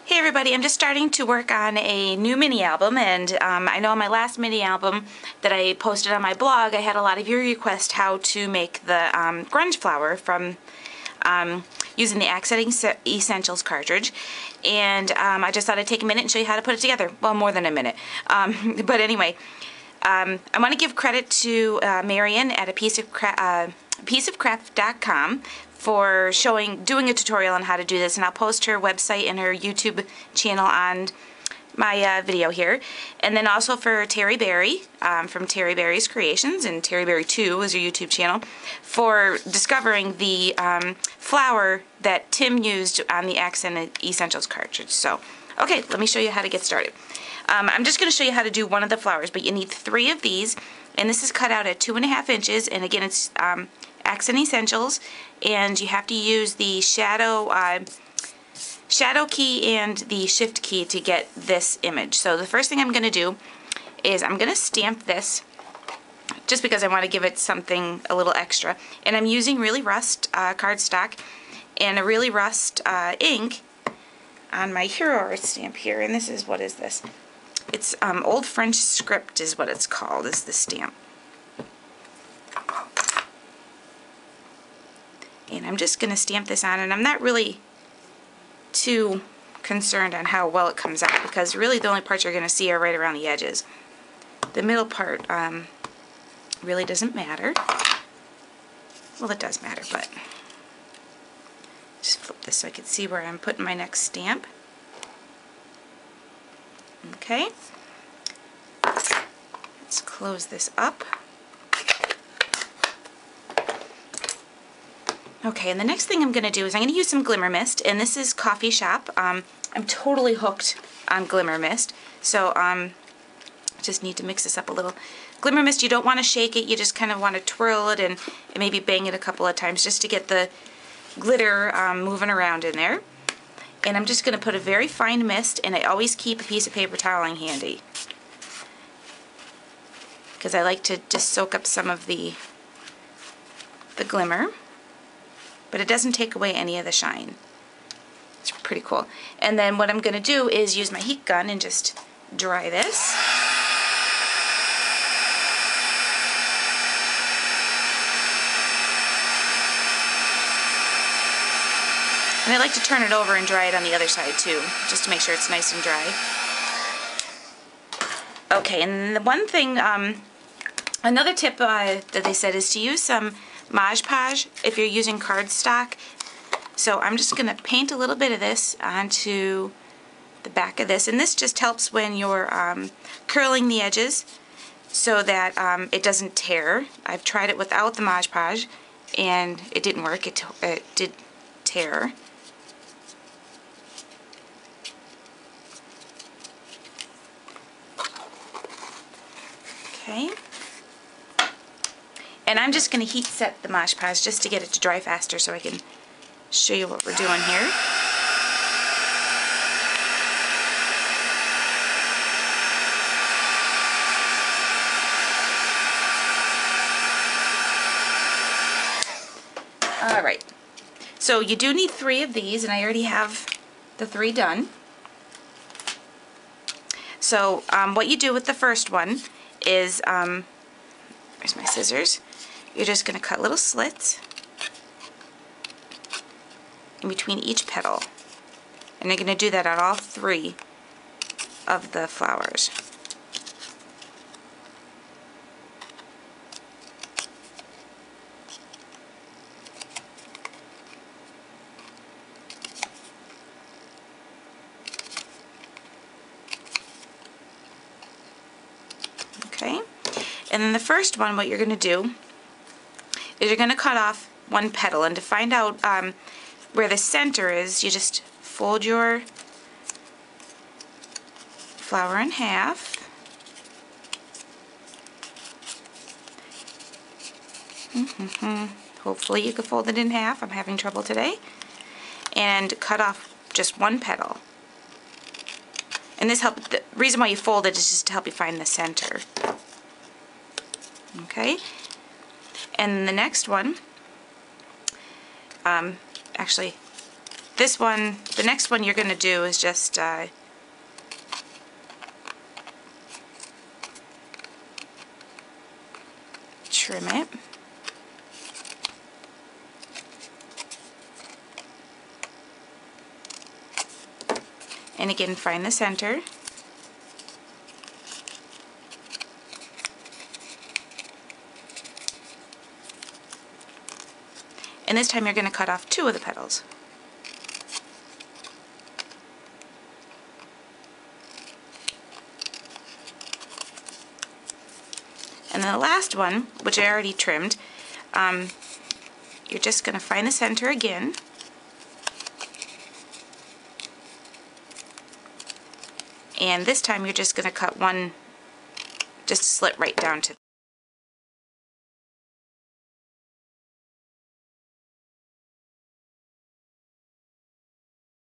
Hey everybody, I'm just starting to work on a new mini album, and I know on my last mini album that I posted on my blog I had a lot of your requests how to make the grunge flower from using the Accent Essentials cartridge, and I just thought I'd take a minute and show you how to put it together. Well, more than a minute. But anyway, I want to give credit to Marion at apieceofcraftdotcom for doing a tutorial on how to do this, and I'll post her website and her YouTube channel on my video here. And then also for Terry Berry from Terry Berry's Creations, and Terry Berry 2 is her YouTube channel, for discovering the flower that Tim used on the Accent Essentials cartridge. So, okay, let me show you how to get started. I'm just going to show you how to do one of the flowers, but you need 3 of these, and this is cut out at 2.5 inches, and again it's Accent Essentials, and you have to use the shadow key and the shift key to get this image. So the first thing I'm going to do is I'm going to stamp this just because I want to give it something a little extra, and I'm using Really Rust cardstock and a Really Rust ink on my Hero Art stamp here, and this is, what is this? It's Old French Script is what it's called, is the stamp. And I'm just going to stamp this on, and I'm not really too concerned on how well it comes out, because really the only parts you're going to see are right around the edges. The middle part really doesn't matter. Well, it does matter, but just flip this so I can see where I'm putting my next stamp. Okay, let's close this up. Okay, and the next thing I'm going to do is I'm going to use some Glimmer Mist, and this is Coffee Shop. I'm totally hooked on Glimmer Mist, so just need to mix this up a little. Glimmer Mist, you don't want to shake it, you just kind of want to twirl it and maybe bang it a couple of times just to get the glitter moving around in there. And I'm just going to put a very fine mist, and I always keep a piece of paper toweling handy, because I like to just soak up some of the glimmer. But it doesn't take away any of the shine. It's pretty cool. And then what I'm going to do is use my heat gun and just dry this. And I like to turn it over and dry it on the other side too, just to make sure it's nice and dry. Okay, and the one thing, another tip that they said is to use some Modge Podge if you're using cardstock. So I'm just going to paint a little bit of this onto the back of this, and this just helps when you're curling the edges so that it doesn't tear. I've tried it without the Modge Podge and it didn't work. It did tear. Okay. And I'm just going to heat set the Modge Podge just to get it to dry faster so I can show you what we're doing here. Alright, so you do need 3 of these, and I already have the 3 done. So what you do with the first one is, where's my scissors? You're just going to cut little slits in between each petal. And you're going to do that on all 3 of the flowers. Okay. And then the first one, what you're going to do is you're going to cut off 1 petal, and to find out where the center is, you just fold your flower in half. Hopefully you can fold it in half. I'm having trouble today. And cut off just 1 petal. And this the reason why you fold it is just to help you find the center. Okay, and the next one, actually, this one, the next one you're going to do is just trim it. And again, find the center. And this time you're going to cut off 2 of the petals. And then the last one, which I already trimmed, you're just going to find the center again. And this time you're just going to cut one, just slit right down to